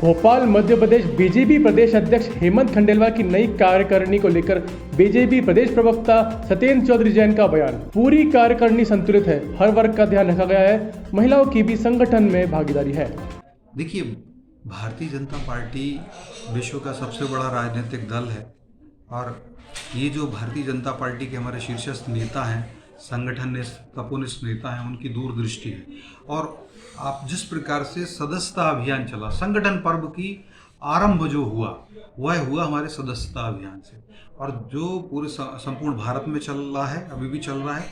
Bhopal Madhya Pradesh BJP प्रदेश अध्यक्ष हेमंत खंडेलवाल की नई कार्यकारिणी को लेकर बीजेपी प्रदेश प्रवक्ता सत्येंद्र चौधरी जैन का बयान। पूरी कार्यकारिणी संतुलित है, हर वर्ग का ध्यान रखा गया है, महिलाओं की भी संगठन में भागीदारी है। देखिए, भारतीय जनता पार्टी विश्व का सबसे बड़ा राजनीतिक दल है और ये जो भारतीय जनता पार्टी के हमारे शीर्षस्थ नेता हैं, संगठननिष्ठ तपोनिष्ठ नेता हैं, उनकी दूरदृष्टि है। और आप जिस प्रकार से सदस्यता अभियान चला, संगठन पर्व की आरंभ जो हुआ वह हुआ हमारे सदस्यता अभियान से, और जो पूरे संपूर्ण भारत में चल रहा है, अभी भी चल रहा है,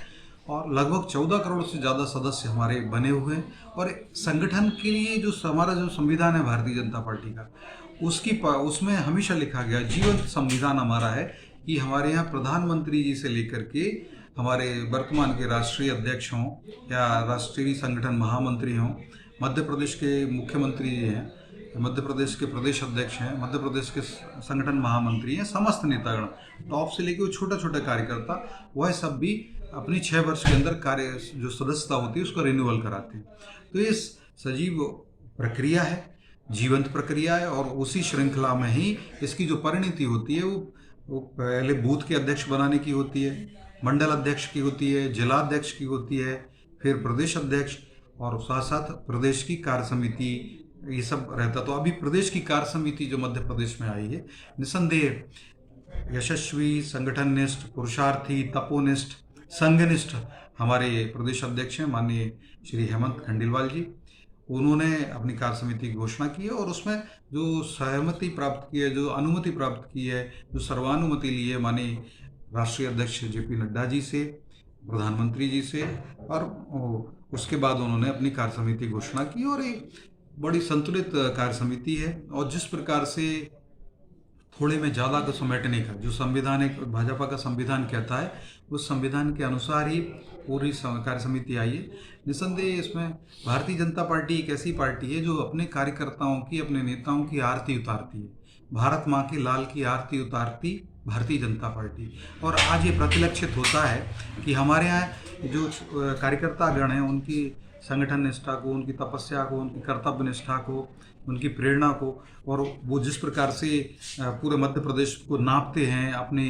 और लगभग 14 करोड़ से ज़्यादा सदस्य हमारे बने हुए हैं। और संगठन के लिए जो हमारा जो संविधान है भारतीय जनता पार्टी का, उसमें हमेशा लिखा गया, जीवंत संविधान हमारा है कि हमारे यहाँ प्रधानमंत्री जी से लेकर के हमारे वर्तमान के राष्ट्रीय अध्यक्ष हों या राष्ट्रीय संगठन महामंत्री हों, मध्य प्रदेश के मुख्यमंत्री जी हैं, मध्य प्रदेश के प्रदेश अध्यक्ष हैं, मध्य प्रदेश के संगठन महामंत्री हैं, समस्त नेतागण टॉप से लेकर वो छोटा छोटा कार्यकर्ता, वह सब भी अपनी 6 वर्ष के अंदर कार्य जो सदस्यता होती है उसको रिन्यूअल कराते हैं। तो ये सजीव प्रक्रिया है, जीवंत प्रक्रिया है, और उसी श्रृंखला में ही इसकी जो परिणति होती है वो पहले बूथ के अध्यक्ष बनाने की होती है, मंडल अध्यक्ष की होती है, जिला अध्यक्ष की होती है, फिर प्रदेश अध्यक्ष, और साथ साथ प्रदेश की कार्य समिति, ये सब रहता। तो अभी प्रदेश की कार्य समिति जो मध्य प्रदेश में आई है, निसंदेह यशस्वी, संगठननिष्ठ, पुरुषार्थी, तपोनिष्ठ, संघनिष्ठ हमारे प्रदेश अध्यक्ष हैं माननीय श्री हेमंत खंडेलवाल जी। उन्होंने अपनी कार्य समिति की घोषणा की है और उसमें जो सहमति प्राप्त की है, जो अनुमति प्राप्त की है, जो सर्वानुमति ली है माननीय राष्ट्रीय अध्यक्ष जेपी नड्डा जी से, प्रधानमंत्री जी से, और उसके बाद उन्होंने अपनी कार्य समिति की घोषणा की। और एक बड़ी संतुलित कार्य समिति है, और जिस प्रकार से थोड़े में ज़्यादा को समेटने का जो संविधान, एक भाजपा का संविधान कहता है, उस संविधान के अनुसार ही पूरी कार्य समिति आई है। निसंदेह इसमें भारतीय जनता पार्टी एक ऐसी पार्टी है जो अपने कार्यकर्ताओं की, अपने नेताओं की आरती उतारती है। भारत माँ के लाल की आरती उतारती भारतीय जनता पार्टी। और आज ये प्रतिलक्षित होता है कि हमारे यहाँ जो कार्यकर्ता गण हैं, उनकी संगठन निष्ठा को, उनकी तपस्या को, उनकी कर्तव्य निष्ठा को, उनकी प्रेरणा को, और वो जिस प्रकार से पूरे मध्य प्रदेश को नापते हैं, अपने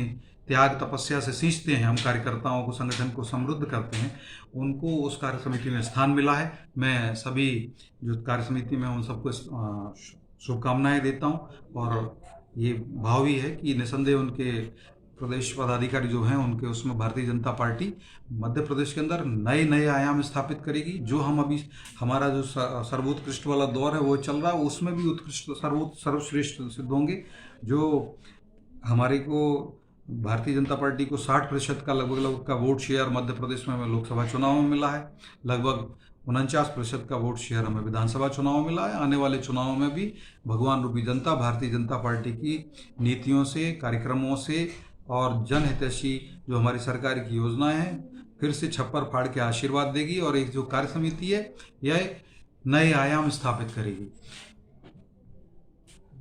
त्याग तपस्या से सींचते हैं, हम कार्यकर्ताओं को, संगठन को समृद्ध करते हैं, उनको उस कार्य समिति में स्थान मिला है। मैं सभी जो कार्य समिति में उन सबको शुभकामनाएं देता हूं, और ये भाव भी है कि निसंदेह उनके प्रदेश पदाधिकारी जो हैं, उनके उसमें भारतीय जनता पार्टी मध्य प्रदेश के अंदर नए नए आयाम स्थापित करेगी। जो हम अभी हमारा जो सर्वोत्कृष्ट वाला दौर है वो चल रहा है, उसमें भी उत्कृष्ट सर्वश्रेष्ठ सिद्ध होंगे। जो हमारे को भारतीय जनता पार्टी को 60% का लगभग का वोट शेयर मध्य प्रदेश में लोकसभा चुनाव में मिला है, लगभग 49% का वोट शेयर हमें विधानसभा चुनाव में मिला है। आने वाले चुनावों में भी भगवान रूपी जनता भारतीय जनता पार्टी की नीतियों से, कार्यक्रमों से और जनहितैषी जो हमारी सरकार की योजनाएं हैं, फिर से छप्पर फाड़ के आशीर्वाद देगी, और एक जो कार्य समिति है यह नए आयाम स्थापित करेगी।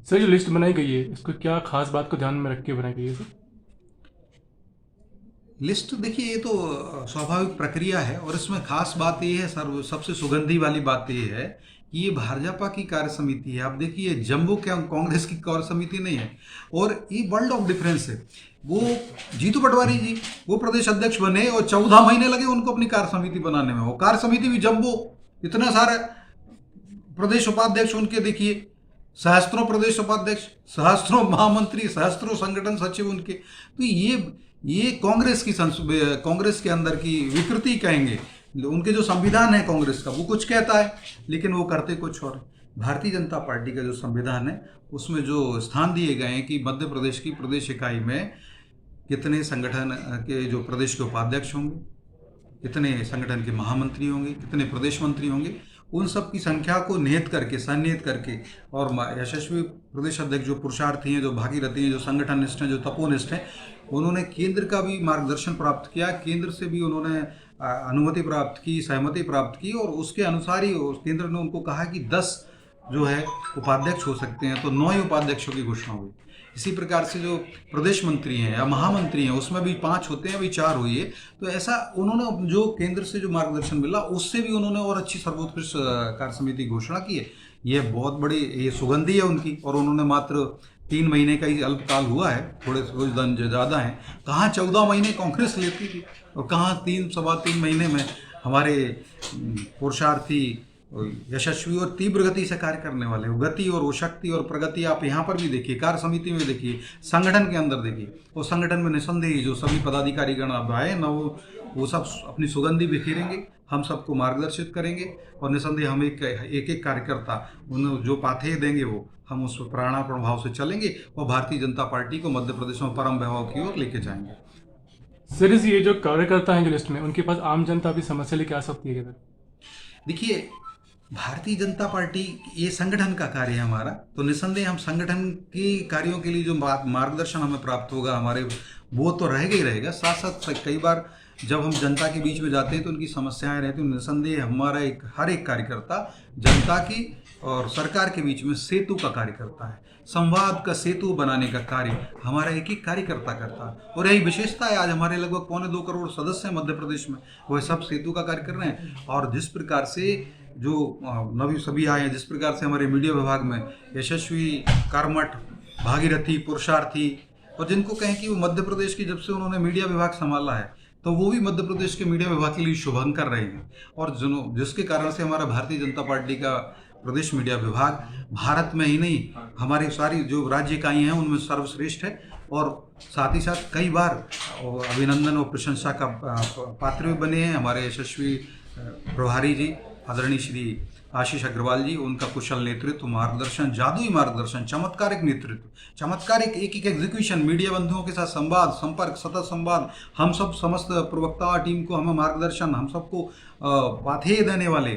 सर, जो लिस्ट बनाई गई है, इसको क्या खास बात को ध्यान में रख के बनाई गई है सर? लिस्ट देखिए, ये तो स्वाभाविक प्रक्रिया है, और इसमें खास बात ये है, सबसे सुगंधी वाली बात ये है कि ये भाजपा की कार्य समिति है। आप देखिए, जम्मू के कांग्रेस की कार्य समिति नहीं है, और ये वर्ल्ड ऑफ डिफरेंस है। वो जीतू पटवारी जी वो प्रदेश अध्यक्ष बने और 14 महीने लगे उनको अपनी कार्य समिति बनाने में। वो कार्य समिति भी जम्बो, इतना सारा प्रदेश उपाध्यक्ष उनके देखिए, सहस्त्रों प्रदेश उपाध्यक्ष, सहस्त्रों महामंत्री, सहस्त्रों संगठन सचिव उनके। तो ये कांग्रेस के अंदर की विकृति कहेंगे। उनके जो संविधान है कांग्रेस का, वो कुछ कहता है लेकिन वो करते कुछ और। भारतीय जनता पार्टी का जो संविधान है उसमें जो स्थान दिए गए हैं कि मध्य प्रदेश की प्रदेश इकाई में कितने संगठन के जो प्रदेश के उपाध्यक्ष होंगे, कितने संगठन के महामंत्री होंगे, कितने प्रदेश मंत्री होंगे, उन सब की संख्या को निहित करके, सन्निहित करके, और यशस्वी प्रदेश अध्यक्ष जो पुरुषार्थी हैं, जो भागीरथी हैं, जो संगठननिष्ठ हैं, जो तपोनिष्ठ हैं, उन्होंने केंद्र का भी मार्गदर्शन प्राप्त किया, केंद्र से भी उन्होंने अनुमति प्राप्त की, सहमति प्राप्त की, और उसके अनुसार ही केंद्र ने उनको कहा कि 10 जो है उपाध्यक्ष हो सकते हैं, तो 9 ही उपाध्यक्षों की घोषणा हुई। इसी प्रकार से जो प्रदेश मंत्री हैं या महामंत्री हैं उसमें भी 5 होते हैं, अभी 4 हुई है। तो ऐसा उन्होंने जो केंद्र से जो मार्गदर्शन मिला उससे भी उन्होंने और अच्छी सर्वोत्कृष्ट कार्य समिति की घोषणा की है। ये बहुत बड़ी ये सुगंधी है उनकी, और उन्होंने मात्र 3 महीने का ही अल्पकाल हुआ है, थोड़े कुछ दिन ज़्यादा हैं। कहाँ 14 महीने कांग्रेस लेती थी और कहाँ 3 महीने में हमारे पुरुषार्थी यशस्वी और तीव्र गति से कार्य करने वाले, वो गति और वो शक्ति और प्रगति आप यहाँ पर भी देखिए, कार्य समिति में देखिए, संगठन के अंदर देखिए। और संगठन में निसंदेह जो सभी पदाधिकारीगण अब आए ना, वो सब अपनी सुगंधी बिखेरेंगे, हम सबको मार्गदर्शित करेंगे, और निसंदेह हम एक कार्यकर्ता उन्हें जो पाथेय देंगे वो हम उस प्राणापण भाव से चलेंगे और भारतीय जनता पार्टी को मध्य प्रदेश में परम वैभव की ओर लेके जाएंगे। सर ये जो कार्यकर्ता हैं जो लिस्ट में, उनके पास आम जनता भी समस्या लेके आ सकती है? देखिए, भारतीय जनता पार्टी ये संगठन का कार्य है हमारा, तो निसंदेह हम संगठन के कार्यों के लिए जो मार्गदर्शन हमें प्राप्त होगा हमारे, वो तो रहेगा ही रहेगा। साथ साथ कई बार जब हम जनता के बीच में जाते हैं तो उनकी समस्याएं रहती हैं। निसंदेह हमारा हर एक कार्यकर्ता जनता की और सरकार के बीच में सेतु का कार्य करता है, संवाद का सेतु बनाने का कार्य हमारा एक कार्यकर्ता करता है। और यही विशेषता है, आज हमारे लगभग 1.25 करोड़ सदस्य हैं मध्य प्रदेश में, वह सब सेतु का कार्य कर रहे हैं। और जिस प्रकार से जो नवी सभी आए हैं, जिस प्रकार से हमारे मीडिया विभाग में यशस्वी, कर्मठ, भागीरथी, पुरुषार्थी, और जिनको कहें कि वो मध्य प्रदेश की जब से उन्होंने मीडिया विभाग संभाला है तो वो भी मध्य प्रदेश के मीडिया विभाग के लिए शुभंग कर रहे हैं। और जिसके कारण से हमारा भारतीय जनता पार्टी का प्रदेश मीडिया विभाग भारत में ही नहीं, हमारी सारी जो राज्य इकाइयाँ हैं उनमें सर्वश्रेष्ठ है। और साथ ही साथ कई बार अभिनंदन और प्रशंसा का पात्र भी बने हैं हमारे यशस्वी प्रभारी जी, आदरणीय श्री आशीष अग्रवाल जी। उनका कुशल नेतृत्व, मार्गदर्शन, जादुई मार्गदर्शन, चमत्कारिक नेतृत्व, चमत्कारिक एक एग्जीक्यूशन, मीडिया बंधुओं के साथ संवाद, संपर्क, सतत संवाद, हम सब समस्त प्रवक्ता टीम को हमें मार्गदर्शन, हम सबको पाथेय देने वाले,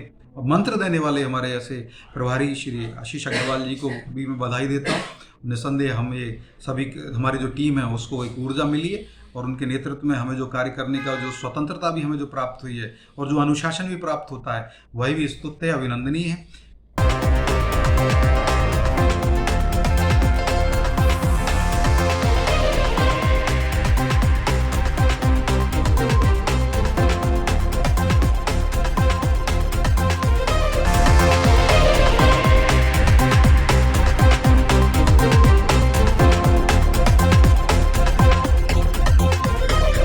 मंत्र देने वाले हमारे ऐसे प्रभारी श्री आशीष अग्रवाल जी को भी मैं बधाई देता हूँ। निसंदेह हम ये सभी हमारी जो टीम है उसको एक ऊर्जा मिली है, और उनके नेतृत्व में हमें जो कार्य करने का जो स्वतंत्रता भी हमें जो प्राप्त हुई है और जो अनुशासन भी प्राप्त होता है, वही भी स्तुत्य अभिनंदनीय है।